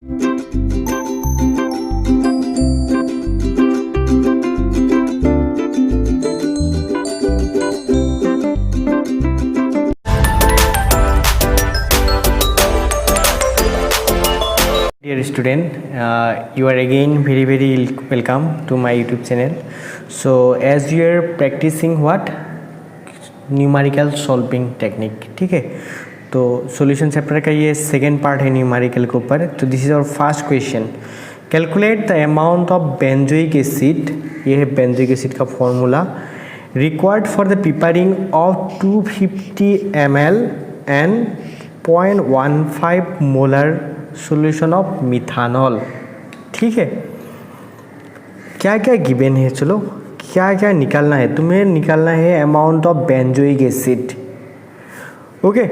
Dear student, you are again very welcome to my YouTube channel. So as you are practicing what numerical solving technique, ठीक है, तो solution chapter का ये second part है numerical के ऊपर. तो this is our first question. Calculate the amount of benzoic acid, ये है benzoic acid का formula, required for the preparing of 250 ml and 0.15 molar solution of methanol. ठीक है, क्या क्या गिवन है, चलो क्या क्या निकालना है. तुम्हें निकालना है amount of benzoic acid. Okay,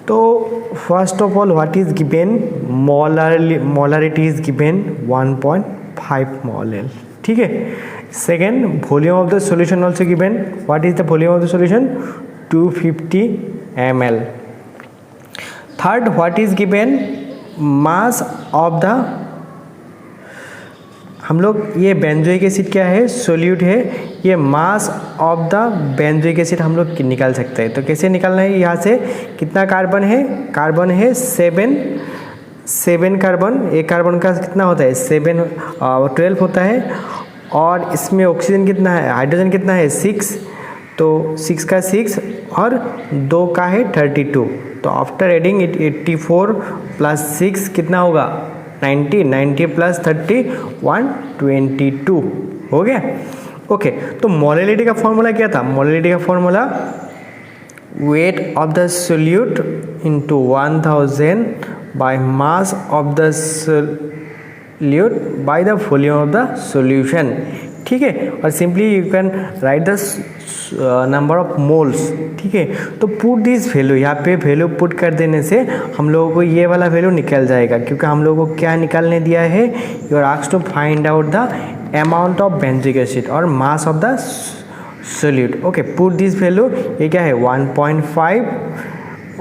तो first of all what is given, molarity is given 1.5 mole. ठीक है. Second, volume of the solution also given. What is the volume of the solution, 250 ml. Third, what is given, mass of the, हम लोग ये benzoic acid क्या है, solute है, ये मास of the benzoic acid हम लोग निकाल सकते हैं. तो कैसे निकालना है, यहाँ से कितना कार्बन है, कार्बन है 7 कार्बन. एक कार्बन का कितना होता है 12 होता है, और इसमें ऑक्सीजन कितना है, हाइड्रोजन कितना है 6, तो 6 का 6 और 2 का है 32. तो आफ्टर एडिंग इट 84 प्लस 6 कितना होगा 90 प्लस 30 122 हो गया. ओके, तो मोलरिटी का फॉर्मूला क्या था, मोलरिटी का formula weight of the solute into 1000 by mass of the solute by the volume of the solution. ठीक है, और simply you can write the number of moles. ठीक है, तो पुट दिस वैल्यू, यहाँ पे वैल्यू पुट कर देने से हम लोगों को ये वाला वैल्यू निकल जाएगा, क्योंकि हम लोगों को क्या निकालने दिया है, you are asked to find out the amount of benzoic acid और mass of the solute. Okay, put this value, ये क्या है 1.5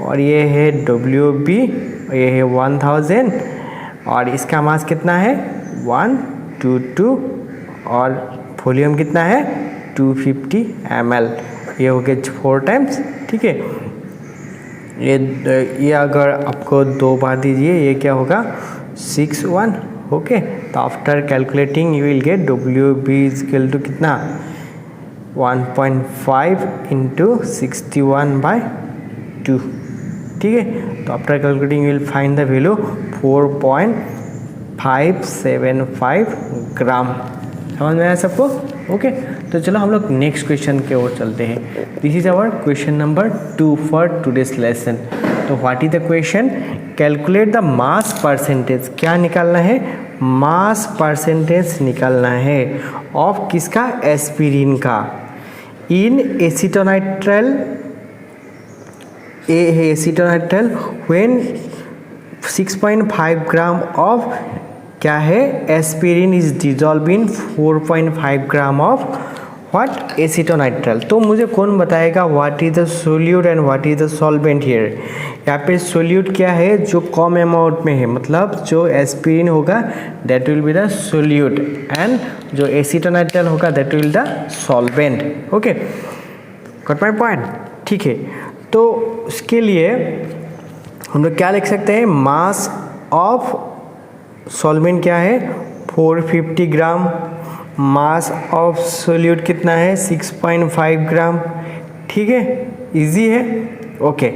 और ये है WB, ये है 1000 और इसका मास कितना है 122 और वॉल्यूम कितना है 250 ml. ये हो गया 4 टाइम्स. ठीक है, ये अगर आपको 2 बार दीजिए, ये क्या होगा 61. ओके, तो after calculating you will get WB is equal to कितना 1.5 इंटू 61/2. ठीक है, तो after calculating you will find the value 4.575 gram. समझ में आया सबको. ओके, तो चलो हम लोग नेक्स्ट क्वेश्चन के ओर चलते हैं. This is our question number 2 for today's lesson. तो what is the question, calculate the mass percentage. क्या निकालना है, मास परसेंटेज निकालना है ऑफ किसका, एस्पिरिन का, इन एसीटोनाइट्राइल व्हेन 6.5 ग्राम ऑफ क्या है aspirin is dissolve in 4.5 gram of what, acetonitrile. तो मुझे कौन बताएगा what is the solute and what is the solvent here. यहाँ पे सोल्यूट क्या है, जो कम अमाउंट में है, मतलब जो एस्पिरिन होगा that will be the solute and जो एसीटोनाइट्राइल होगा that will the solvent. Okay, got my point. ठीक है, तो उसके लिए हम लोग क्या लिख सकते हैं, मास ऑफ सॉल्वेंट क्या है 450 ग्राम, मास ऑफ सोल्यूट कितना है 6.5 ग्राम. ठीक है, इजी है. ओके,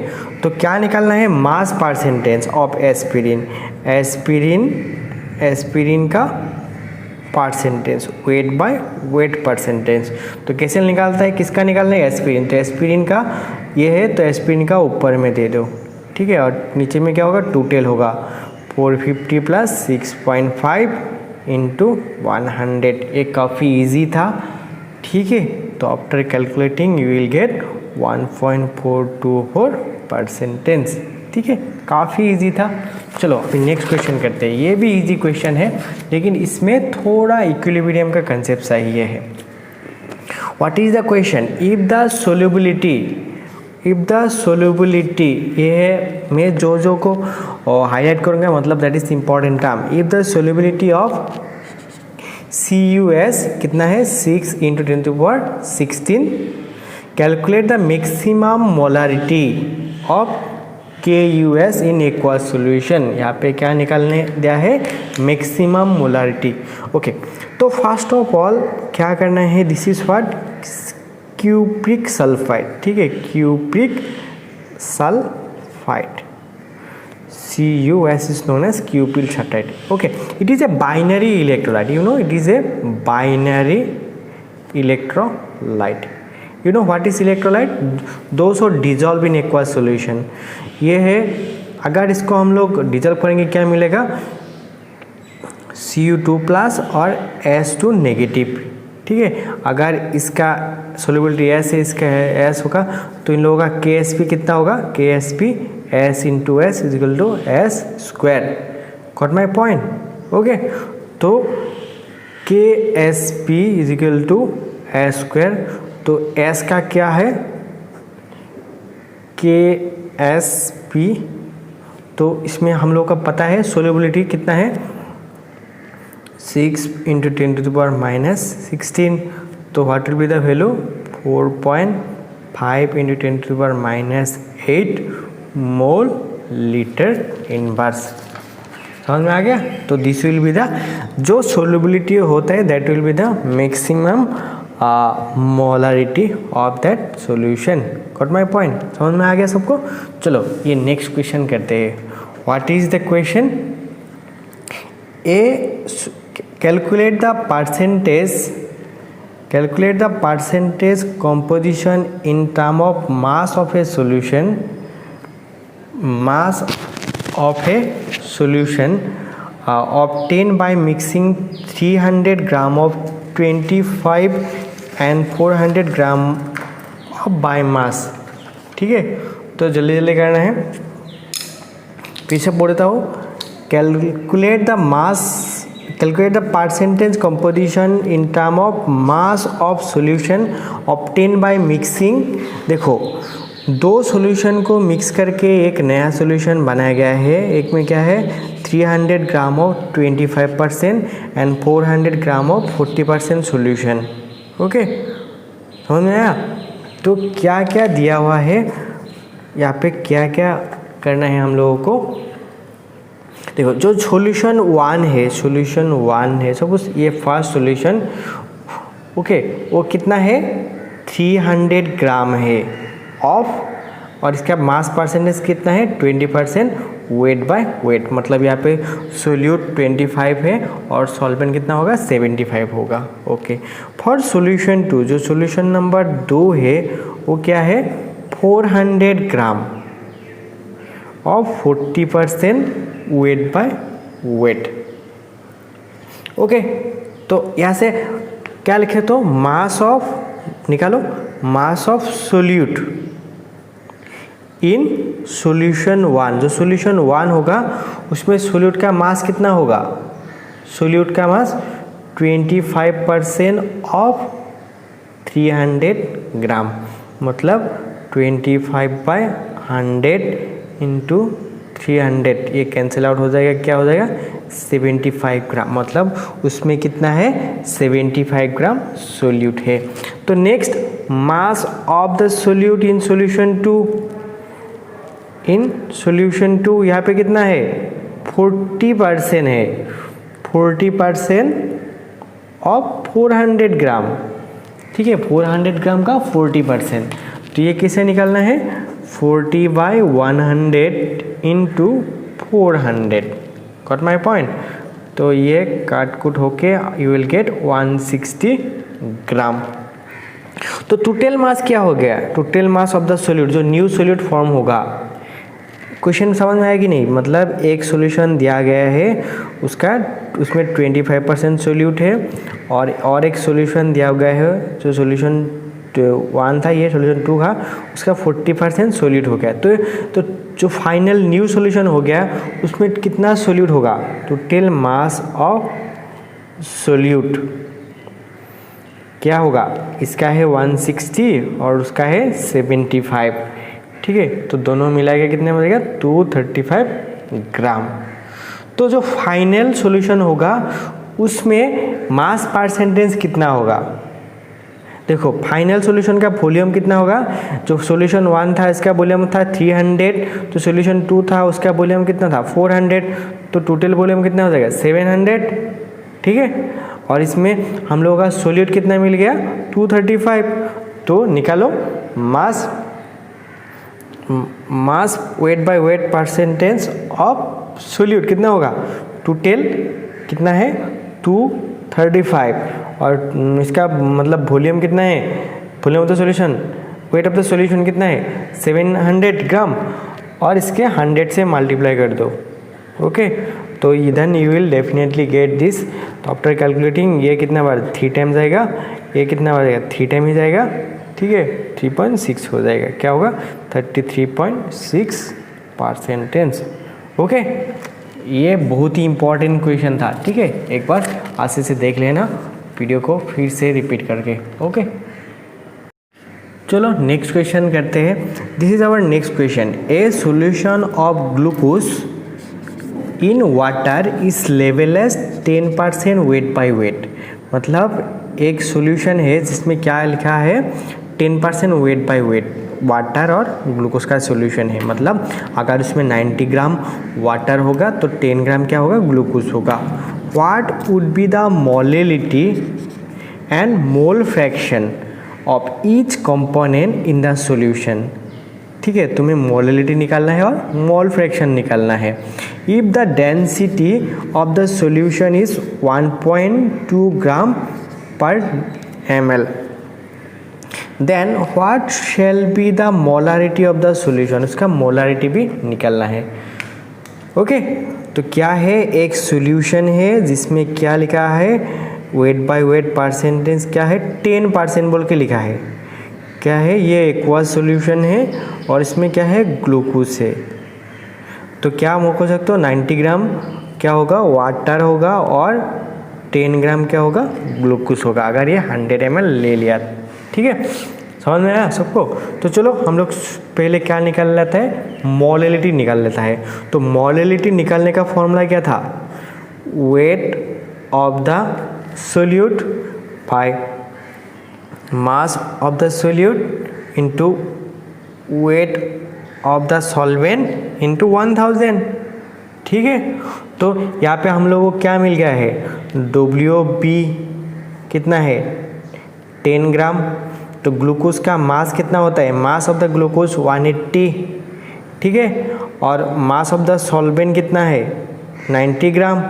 तो क्या निकालना है, mass percentage of aspirin, aspirin का percentage, weight by weight percentage. तो कैसे निकालता है, किसका निकालना है, एस्पिरिन. तो एस्पिरिन का ये है, तो एस्पिरिन का ऊपर में दे दो. ठीक है, और नीचे में क्या होगा, टोटल होगा 450 प्लस 6.5 इंटू 100. ये काफ़ी इजी था. ठीक है, तो after calculating you will gate 1.424%. ठीक है, काफ़ी इजी था. चलो अभी नेक्स्ट क्वेश्चन करते हैं. ये भी इजी क्वेश्चन है, लेकिन इसमें थोड़ा इक्विलिब्रियम का कंसेप्ट चाहिए है. What is the question, if the solubility if the solubility, ये है मैं जो को हाईलाइट करूँगा, मतलब that is important term. If the solubility of CuS कितना है 6 × 10⁻16, calculate the maximum molarity of KuS in aqueous solution. यहाँ पे क्या निकालने दिया है, मैक्सिमम मोलारिटी। ओके, तो फर्स्ट ऑफ ऑल क्या करना है, this is what, cupric sulphide, ठीक है, cupric sulphide, CuS is known as cupryl sulfide. Okay, it is a binary electrolyte. You know, it is a binary electrolyte. You know what is electrolyte? Those who dissolve in aqueous solution. ये है, अगर इसको हम लोग dissolve करेंगे क्या मिलेगा, Cu2+ और S2 नेगेटिव, ठीक है। अगर इसका सोल्यूबिलिटी S है, इसका है S होगा, तो इन लोगों का KSP कितना होगा, KSP S × S = S²। Got my point? Okay, तो KSP = S², तो S का क्या है, KSP, तो इसमें हम लोग का पता है सोल्यूबिलिटी कितना है, 6 × 10⁻16, तो what will be the value, 4.5 × 10⁻8 mole litre inverse. समझ में आ गया? तो दिस विल बी द, जो सोल्यूबिलिटी होता है that will be the maximum molarity of that solution. Got my point? समझ में आ गया सबको? चलो ये नेक्स्ट क्वेश्चन करते हैं। What is the question? Calculate the percentage composition in term of mass of a solution, obtained by mixing 300 gram of 25 and 400 gram of biomass। ठीक है, तो जल्दी जल्दी करना है, पीछे बोल देता हूँ। Calculate the percentage composition in term of mass of solution obtain by mixing. देखो, दो सॉल्यूशन को मिक्स करके एक नया सॉल्यूशन बनाया गया है। एक में क्या है, 300 gram of 25% and 400 gram of 40% solution. Okay, समझ में आया? तो क्या क्या दिया हुआ है यहाँ पे, क्या क्या करना है हम लोगों को। देखो, जो सॉल्यूशन 1 है, सपोज ये फर्स्ट सॉल्यूशन, ओके, वो कितना है, 300 ग्राम है ऑफ, और इसका मास परसेंटेज कितना है, 20%, वेट बाय वेट, मतलब यहाँ पे सोल्यूट 25 है और सॉल्वेंट कितना होगा, 75 होगा। ओके, फॉर सॉल्यूशन 2, जो सॉल्यूशन नंबर 2 है वो क्या है, 400 gram of 40% wait by wait. Okay, तो यहाँ से क्या लिखे, तो मास ऑफ निकालो, mass of solute in solution 1। जो सॉल्यूशन 1 होगा उसमें सोल्यूट का मास कितना होगा, सोल्यूट का मास 25% ऑफ 300 ग्राम, मतलब 25/100 इंटू 300, ये कैंसिल आउट हो जाएगा, क्या हो जाएगा, 75 ग्राम, मतलब उसमें कितना है, 75 ग्राम सोल्यूट है। तो next, mass of the solute in solution 2, यहाँ पे कितना है, 40% है, 40% ऑफ 400 ग्राम, ठीक है, 400 ग्राम का 40%। तो ये किसे निकालना है, 40/100 इंटू 400। Got my point? तो ये काट कुट होके यू विल गेट 160 ग्राम। तो टोटल मास क्या हो गया, total mass of the solute, जो न्यू सोल्यूट फॉर्म होगा। क्वेश्चन समझ में आएगी नहीं, मतलब एक सॉल्यूशन दिया गया है, उसमें 25% सोल्यूट है, और एक सॉल्यूशन दिया गया है, जो सॉल्यूशन 1 था, ये सॉल्यूशन 2 था, उसका 40% सोल्यूट हो गया। तो जो फाइनल न्यू सॉल्यूशन हो गया उसमें कितना सोल्यूट होगा, टोटल मास ऑफ सोल्यूट क्या होगा, इसका है 160 और उसका है 75। ठीक है, तो दोनों मिला के कितने बनेगा 235 ग्राम। तो जो फाइनल सॉल्यूशन होगा उसमें मास परसेंटेज कितना होगा? देखो फाइनल सॉल्यूशन का वॉल्यूम कितना होगा? जो सॉल्यूशन 1 था इसका वॉल्यूम था 300, तो सॉल्यूशन 2 था उसका वॉल्यूम कितना था 400, तो टोटल वॉल्यूम कितना हो जाएगा 700, ठीक है। और इसमें हम लोगों का सॉल्यूट कितना मिल गया 235, तो निकालो mass weight by weight percentage of solute कितना होगा, टोटल कितना है 235, और इसका मतलब वॉल्यूम कितना है, volume of the solution, weight of the solution कितना है 700 ग्राम, और इसके 100 से मल्टीप्लाई कर दो, ओके। तो then you will definitely get this. तो आफ्टर कैलकुलेटिंग ये कितना बार 3 टाइम जाएगा, ये कितना बार जाएगा 3 टाइम ही जाएगा, ठीक है, 3.6 हो जाएगा, क्या होगा 33.6%, ओके। ये बहुत ही इंपॉर्टेंट क्वेश्चन था, ठीक है, एक बार अच्छे से देख लेना वीडियो को फिर से रिपीट करके, ओके। चलो नेक्स्ट क्वेश्चन करते हैं। This is our next question. A solution of glucose in water is level as 10% weight by weight. मतलब एक सॉल्यूशन है जिसमें क्या लिखा है 10% वेट बाय वेट, वाटर और ग्लूकोज का सॉल्यूशन है। मतलब अगर उसमें 90 ग्राम वाटर होगा तो 10 ग्राम क्या होगा ग्लूकोज होगा। What would be the molality and mole fraction of each component in the solution. ठीक है, तुम्हें मोलैलिटी निकालना है और मोल फ्रैक्शन निकालना है। If the density of the solution is 1.2 gram per ml, then what shall be the molarity of the solution. उसका molarity भी निकालना है, ओके। तो क्या है, एक सॉल्यूशन है जिसमें क्या लिखा है वेट बाय वेट परसेंटेज क्या है 10% बोल के लिखा है। क्या है, ये एक्वस सॉल्यूशन है और इसमें क्या है ग्लूकोज है। तो क्या हम हो सकते हो 90 ग्राम क्या होगा वाटर होगा और 10 ग्राम क्या होगा ग्लूकोज होगा, अगर ये 100 ml ले लिया, ठीक है, समझ में आया सबको। तो चलो हम लोग पहले क्या निकाल लेता है, मोलैलिटी निकाल लेता है। तो मोलैलिटी निकालने का फॉर्मूला क्या था, weight of the solute by mass of the solute into weight of the solvent into 1000, ठीक है। तो यहाँ पे हम लोगों को क्या मिल गया है, WB कितना है 10 ग्राम। तो ग्लूकोज का मास कितना होता है, मास ऑफ द ग्लूकोज 180, ठीक है, और मास ऑफ द सॉल्वेंट कितना है 90 ग्राम,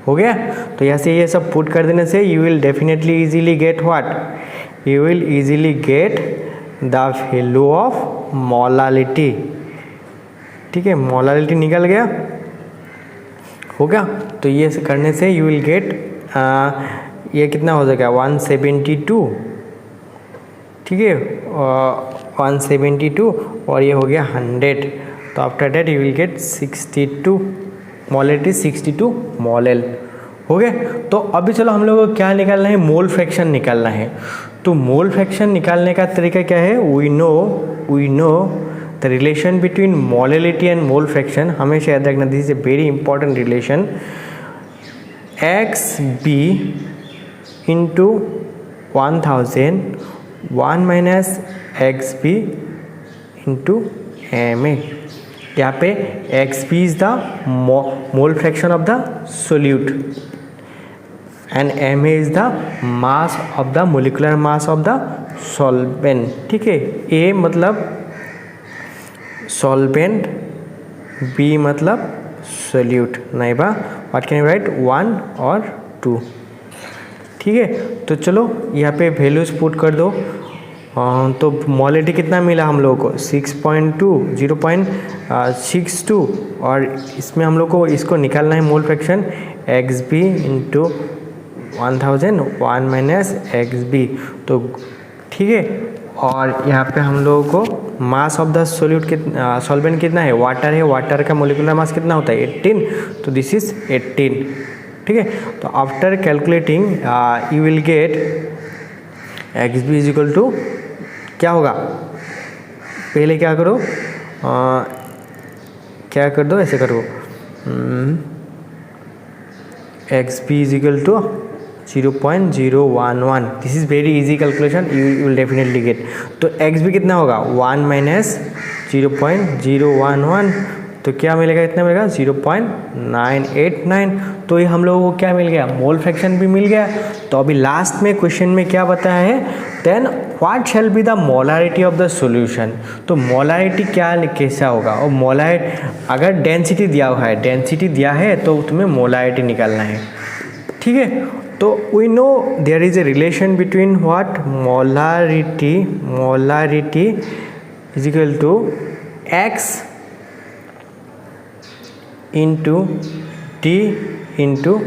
हो गया। तो यहाँ से ये सब पुट कर देने से you will definitely easily get what, you will easily get the value of molality, ठीक है। मोलैलिटी निकल गया, हो गया। तो ये करने से यू विल गेट ये कितना हो जाएगा 172, ठीक है, 172 और ये हो गया 100। तो after that you will gate 62 molality, 62 मोलेल, हो गया। तो अभी चलो हम लोगों को क्या निकालना है, मोल फ्रैक्शन निकालना है। तो मोल फ्रैक्शन निकालने का तरीका क्या है, we know the relation between molality and mole fraction. हमेशा याद रखना, this is a very important relation. XB into 1000 1 minus XB into MA। यहाँ पे XB is the mole fraction of the solute and MA is the mass of the molecular mass of the solvent, ठीक है। A मतलब solvent, B मतलब solute, नहीं बा what can you right 1 और 2, ठीक है। तो चलो यहाँ पे वैल्यूज पुट कर दो। तो मोलैलिटी कितना मिला हम लोगों को 6.2 0.62, और इसमें हम लोग को इसको निकालना है mole fraction XB into 1000 1 minus XB, तो ठीक है। और यहाँ पे हम लोगों को मास ऑफ द सोल्यूट सॉल्वेंट कितना है, वाटर है, वाटर का मोलिकुलर मास कितना होता है 18, तो दिस इज 18, ठीक है। तो after calculating you will get XB is equal to क्या होगा पहले क्या करो, क्या कर दो, ऐसे करो, X B is equal to 0.011। This is very easy calculation, you will definitely get. तो एक्स बी कितना होगा 1 माइनस 0.011, तो क्या मिलेगा, इतना मिलेगा 0.989। तो ये हम लोगों को क्या मिल गया, मोल फ्रैक्शन भी मिल गया। तो अभी लास्ट में क्वेश्चन में क्या बताया है, then what shall be the molarity of the solution. तो मोलारिटी क्या कैसा होगा, और मोलारिटी अगर डेंसिटी दिया हुआ है, डेंसिटी दिया है तो तुम्हें मोलारिटी निकालना है, ठीक है। तो we know there is a relation between what, molarity is equal to X into T into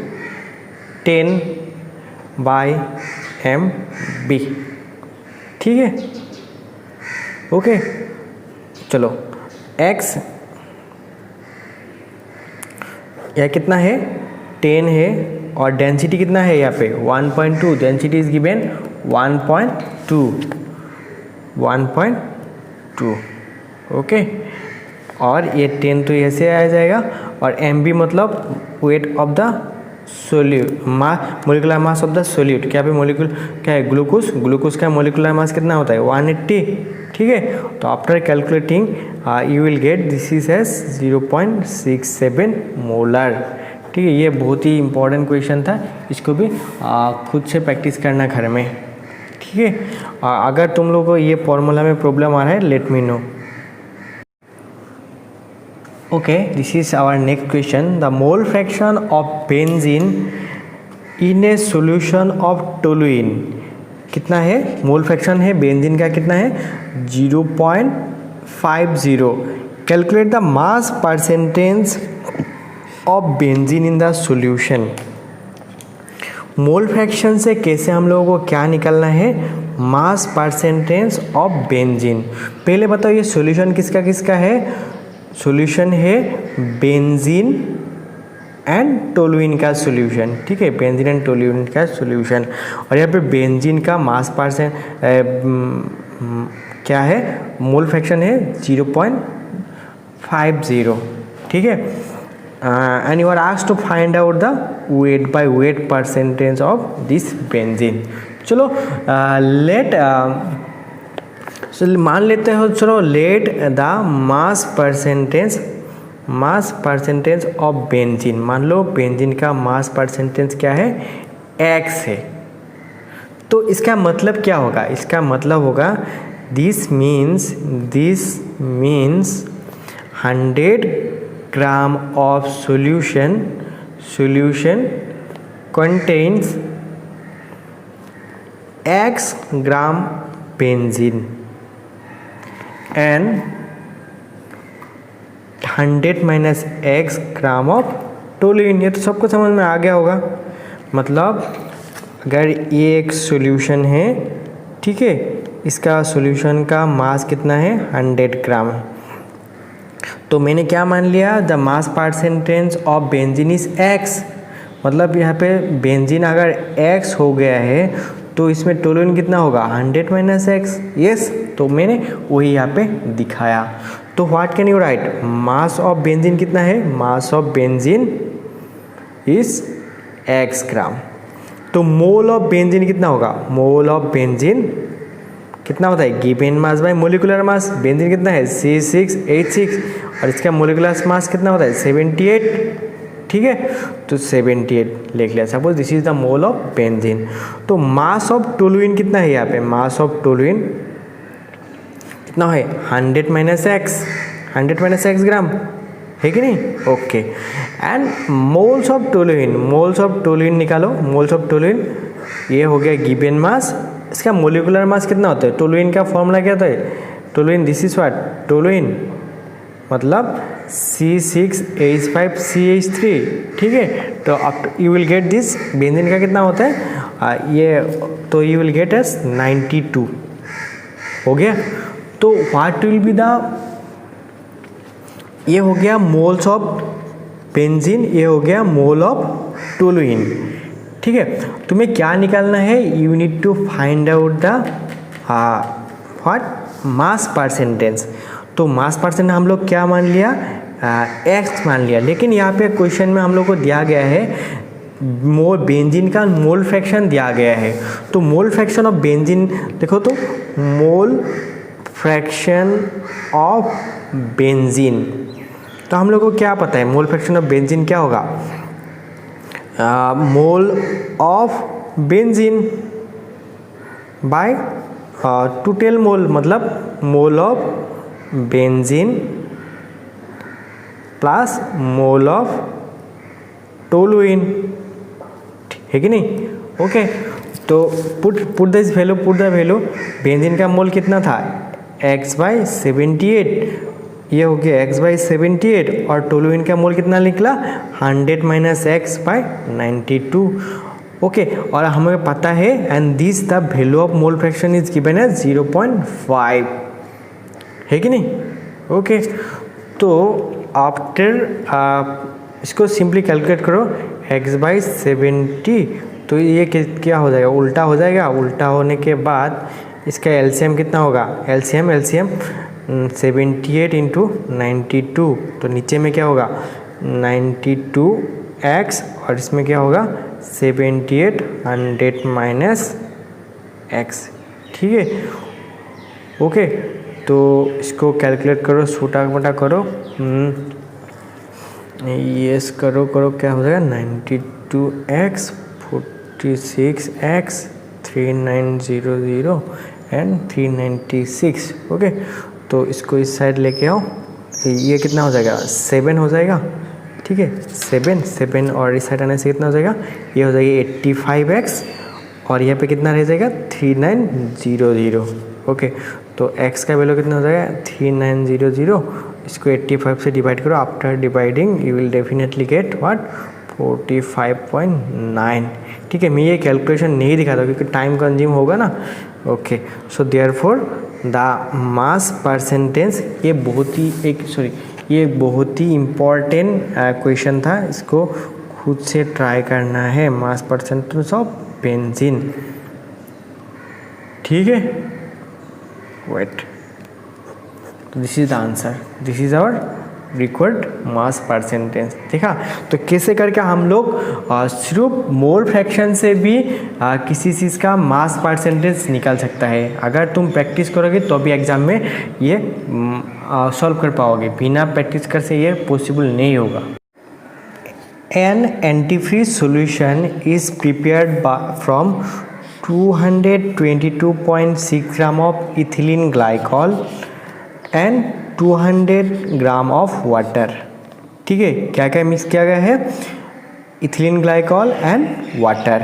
10/mb, ठीक है, ओके। चलो x यह कितना है 10 है, और डेंसिटी कितना है यहाँ पे 1.2, डेंसिटी इज गिवन 1.2, ओके। और ये 10 तो ऐसे आ जाएगा, और mb मतलब weight of the solute, molecular mass of the solute. क्या पे मोलिकुल क्या है, ग्लूकोज का मोलिकुलर मास कितना होता है 180, ठीक है। तो after calculating you will get this is as 0.67 molar, ठीक है। ये बहुत ही इंपॉर्टेंट क्वेश्चन था, इसको भी खुद से प्रैक्टिस करना घर में, ठीक है। अगर तुम लोग को ये फॉर्मूला में प्रॉब्लम आ रहा है, let me know. Okay, this is our next question. The mole fraction of benzene in a solution of toluene कितना है, मोल फ्रैक्शन है बेंजीन का कितना है 0.50। Calculate the mass percentage of benzene in the solution. Mole fraction से कैसे हम लोगों को क्या निकालना है, मास परसेंटेज ऑफ बेंजीन। पहले बताओ ये सॉल्यूशन किसका किसका है, सॉल्यूशन है बेंजीन एंड टोलुइन का सॉल्यूशन, ठीक है, बेंजीन एंड टोलुइन का सॉल्यूशन। और यहाँ पे बेंजीन का मास परसेंट क्या है, मोल फ्रैक्शन है 0.50, ठीक है। And you are asked to find out the weight by weight percentage of this benzene. चलो मान लेते हो, चलो let the mass percentage of benzene. मान लो बेंजीन का मास परसेंटेज क्या है, x है। तो इसका मतलब क्या होगा, इसका मतलब होगा this means 100 gram of solution contains x gram benzene and 100 minus x gram of toluene. ये तो सबको समझ में आ गया होगा। मतलब अगर ये एक सॉल्यूशन है, ठीक है, इसका सॉल्यूशन का मास कितना है 100 ग्राम। तो मैंने क्या मान लिया, the mass percentage of benzene is x। मतलब यहाँ पे बेंजीन अगर x हो गया है तो इसमें टोलुइन कितना होगा 100 माइनस x, यस। तो मैंने वही यहाँ पे दिखाया। तो what can you right, mass of benzene कितना है, mass of benzene is x ग्राम। तो मोल ऑफ बेंजीन कितना होगा, मोल ऑफ बेंजीन कितना होता है, given mass by molecular mass. Benzene कितना है C6H6, और इसका मोलिकुलर मास कितना होता है 78, ठीक है। तो 78 लिख लिया। Suppose this is the mole of benzene. तो मास ऑफ टोलुइन कितना है, यहाँ पे मास ऑफ टोलुइन कितना है 100 माइनस एक्स ग्राम, है कि नहीं, okay. And moles of toluene निकालो। मोल्स ऑफ टोलुइन ये हो गया गिवन मास। इसका मोलिकुलर मास कितना होता है, टोलुइन का फॉर्मूला क्या होता है, toluene this is what, toluene मतलब C6H5CH3, ठीक है। तो अब you will get this, benzene का कितना होता है ये, तो यू विल गेट एस 92, हो गया। तो व्हाट विल बी द, ये हो गया मोल्स ऑफ बेंजीन, ये हो गया मोल ऑफ टोलुइन, ठीक है। तुम्हें क्या निकालना है, you need to find out the what mass percentage, तो मास परसेंट हम लोग क्या मान लिया, एक्स मान लिया। लेकिन यहाँ पे क्वेश्चन में हम लोग को दिया गया है बेंजीन का मोल फ्रैक्शन दिया गया है। तो मोल फ्रैक्शन ऑफ बेंजीन देखो, तो मोल फ्रैक्शन ऑफ बेंजीन, तो हम लोग को क्या पता है मोल फ्रैक्शन ऑफ बेंजीन क्या होगा, mole of benzene by total mole, मतलब mole of benzene plus mole of toluene, है कि नहीं। ओके, तो put this value, put the value, benzene का मोल कितना था, x/78, ये हो गया x/78, और टोलुइन का मोल कितना निकला, 100 - x/92। ओके, और हमें पता है and this the value of mole fraction is given as 0.5, है कि नहीं। ओके, तो आफ्टर इसको सिंपली कैलकुलेट करो, x/70, तो ये क्या हो जाएगा, उल्टा हो जाएगा। उल्टा होने के बाद इसका एलसीएम कितना होगा, एलसीएम 78 × 92, तो नीचे में क्या होगा 92x, और इसमें क्या होगा 78, 100 - x, ठीक है। ओके, तो इसको कैलकुलेट करो, छोटा मोटा करो, यस करो, क्या हो जाएगा 92x, 46x, 3900 एंड 396। ओके, तो इसको इस साइड लेके आओ, ये कितना हो जाएगा 7 हो जाएगा, ठीक है, 7 और इस साइड आने से कितना हो जाएगा, ये हो जाएगा 85x, और यहाँ पे कितना रह जाएगा 3900। ओके, तो x का वैल्यू कितना हो जाएगा 3900, इसको 85 से डिवाइड करो, after dividing you will definitely get what 45.9, ठीक है। मैं ये कैलकुलेशन नहीं दिखाता क्योंकि टाइम कंज्यूम होगा ना। Okay, so therefore the mass percentage, ये बहुत ही इम्पॉर्टेंट क्वेश्चन था, इसको खुद से ट्राई करना है, मास परसेंटेज ऑफ बेंजीन, ठीक है। Wait, this is the answer, this is our required mass percentage. देखा, तो कैसे करके हम लोग सिर्फ मोल फ्रैक्शन से भी किसी चीज़ का मास परसेंटेज निकाल सकता है। अगर तुम प्रैक्टिस करोगे तो भी एग्जाम में ये सॉल्व कर पाओगे, बिना प्रैक्टिस कर से ये पॉसिबल नहीं होगा। An antifreeze solution is prepared from 222.6 gram of ethylene glycol and 200 gram of water, ठीक है। क्या क्या मिक्स किया गया है, इथिलीन ग्लाइकॉल एंड वाटर,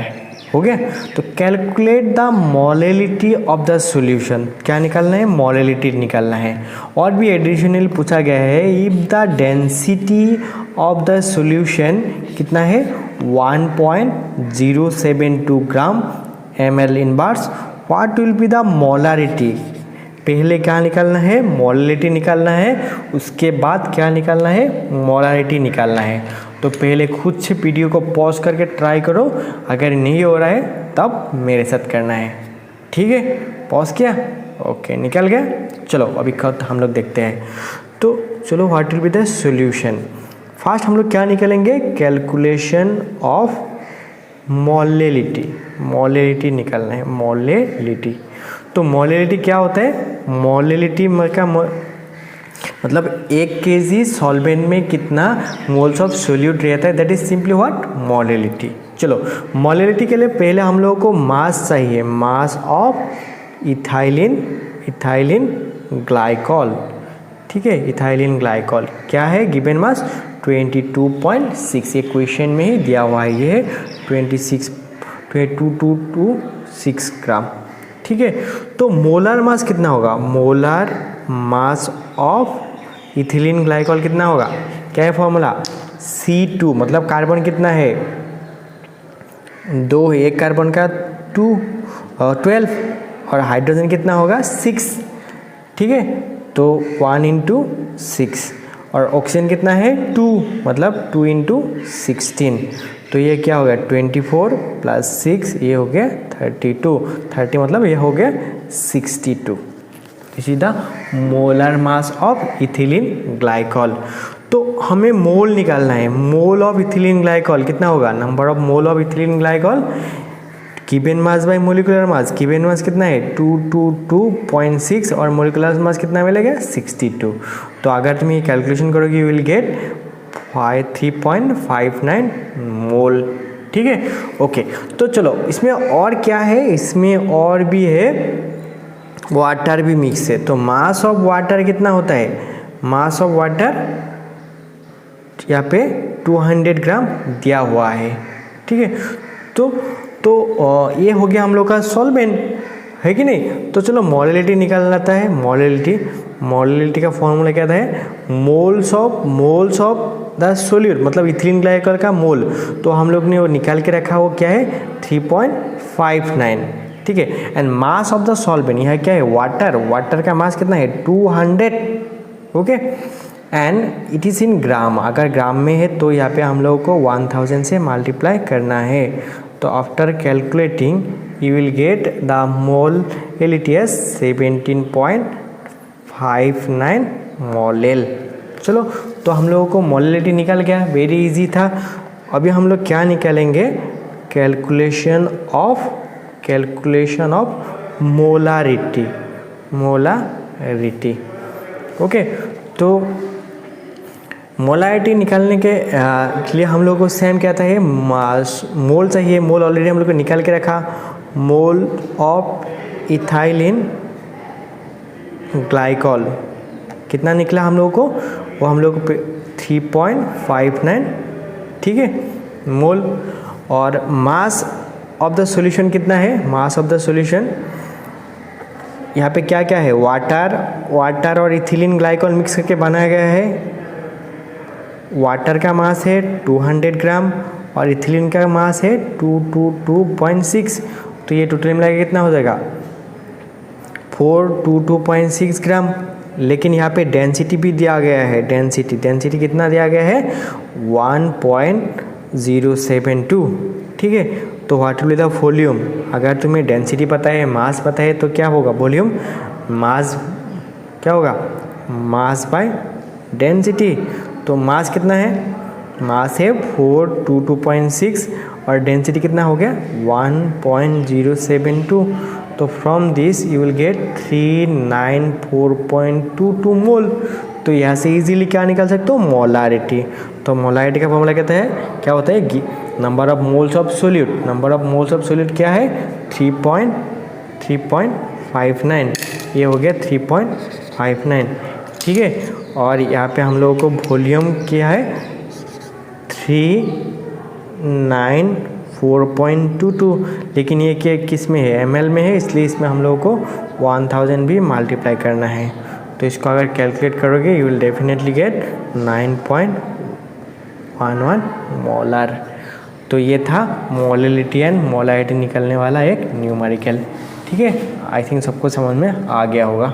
हो गया। तो calculate the molality of the solution, क्या निकालना है, मोलेलिटी निकालना है। और भी एडिशनल पूछा गया है, if the density of the solution कितना है 1.072 ग्राम ml inverse, what will be the molarity. पहले क्या निकालना है, मोलारिटी निकालना है, उसके बाद क्या निकालना है, मोलारिटी निकालना है। तो पहले खुद से वीडियो को पॉज करके ट्राई करो, अगर नहीं हो रहा है तब मेरे साथ करना है, ठीक है। पॉज किया, ओके, निकल गया। चलो अभी हम लोग देखते हैं। तो चलो, what will be the solution. First हम लोग क्या निकालेंगे, कैलकुलेशन ऑफ मोलेलिटी, मोलेलिटी निकालना है, मोलेलिटी। तो मोलेलिटी क्या होता है, मोलेलिटी का मतलब 1 kg सॉल्वेंट में कितना मोल्स ऑफ सोल्यूट रहता है, that is simply what, molality. चलो, मोलेलिटी के लिए पहले हम लोगों को मास चाहिए, मास ऑफ इथाइलिन ग्लाइकॉल, ठीक है। इथाइलिन ग्लाइकॉल क्या है, गिवन मास 22.6, ये क्वेश्चन में ही दिया हुआ है, ये है 2226 ग्राम, ठीक है। तो मोलर मास कितना होगा, molar mass of ethylene glycol कितना होगा, क्या है फॉर्मूला, C2, मतलब कार्बन कितना है 2 है, एक कार्बन का 12 और हाइड्रोजन कितना होगा 6, ठीक है। तो 1 × 6 और ऑक्सीजन कितना है 2, मतलब 2 × 16, तो ये क्या हो गया 24 + 6, ये हो गया 32, 30 मतलब ये हो गया 62, this is the molar mass of ethylene glycol. तो हमें मोल निकालना है, मोल ऑफ इथिलीन ग्लाइकॉल कितना होगा, number of mole of ethylene glycol given mass by molecular mass. Given mass कितना है 222.6 और मोलिकुलर मास कितना मिलेगा 62। तो अगर तुम ये कैलकुलेशन करोगे यू विल गेट 3.59 मोल। ठीक है, ओके। तो चलो इसमें और क्या है, इसमें और भी है, वाटर भी मिक्स है। तो मास ऑफ वाटर कितना होता है, मास ऑफ वाटर यहाँ पे 200 ग्राम दिया हुआ है। ठीक है, तो ये हो गया हम लोग का सॉल्वेंट, है कि नहीं। तो चलो मोलैलिटी निकाल लाता है। मोलैलिटी का फॉर्मूला क्या था, मोल्स ऑफ द सोल्यूट, मतलब इथिलीन ग्लाइकॉल का मोल। तो हम लोग ने वो निकाल के रखा, वो क्या है 3.59। ठीक है, and mass of the solvent यहाँ क्या है वाटर का मास कितना है 200। Okay, and it is in gram. अगर ग्राम में है तो यहाँ पे हम लोगों को 1000 से मल्टीप्लाई करना है। तो after calculating you will get the molality as 17.59 molal. चलो, तो हम लोगों को मोलैलिटी निकल गया, वेरी इजी था। अभी हम लोग क्या निकालेंगे, कैलकुलेशन ऑफ मोलारिटी। ओके, तो मोलैलिटी निकालने के लिए हम लोग को सेम क्या था, है मोल चाहिए। मोल ऑलरेडी हम लोग को निकाल के रखा, मोल ऑफ इथाइलिन ग्लाइकॉल कितना निकला हम लोगों को, वो हम लोग को 3.59। ठीक है, मोल। और मास ऑफ द सॉल्यूशन कितना है, मास ऑफ द सॉल्यूशन यहाँ पे क्या क्या है, वाटर और इथिलीन ग्लाइकॉल मिक्स करके बनाया गया है। वाटर का मास है 200 ग्राम और इथिलीन का मास है 222.6। तो ये टोटल मिला के कितना हो जाएगा 422.6 ग्राम। लेकिन यहाँ पे डेंसिटी भी दिया गया है, डेंसिटी कितना दिया गया है 1.072। ठीक है, तो what will be the volume. अगर तुम्हें डेंसिटी पता है, मास पता है, तो क्या होगा वॉल्यूम, मास क्या होगा, मास बाय डेंसिटी। तो मास कितना है, मास है 422.6 और डेंसिटी कितना हो गया 1.072। तो from this you will gate 394.22 मोल। तो यहाँ से इजीली क्या निकाल सकते हो, मोलारिटी। तो मोलारिटी का फॉर्मूला कहता है, क्या होता है, number of moles of solute. Number of moles of solute क्या है 3.59। ये हो गया 3.59। ठीक है, और यहाँ पे हम लोगों को वॉल्यूम क्या है 394.22। लेकिन ये किस में है, ml में है, इसलिए इसमें हम लोगों को 1000 भी मल्टीप्लाई करना है। तो इसको अगर कैलकुलेट करोगे you will definitely gate 9.11 molar. तो ये था मोलैलिटी एंड मोलैरिटी निकलने वाला एक न्यूमेरिकल। ठीक है, आई थिंक सबको समझ में आ गया होगा।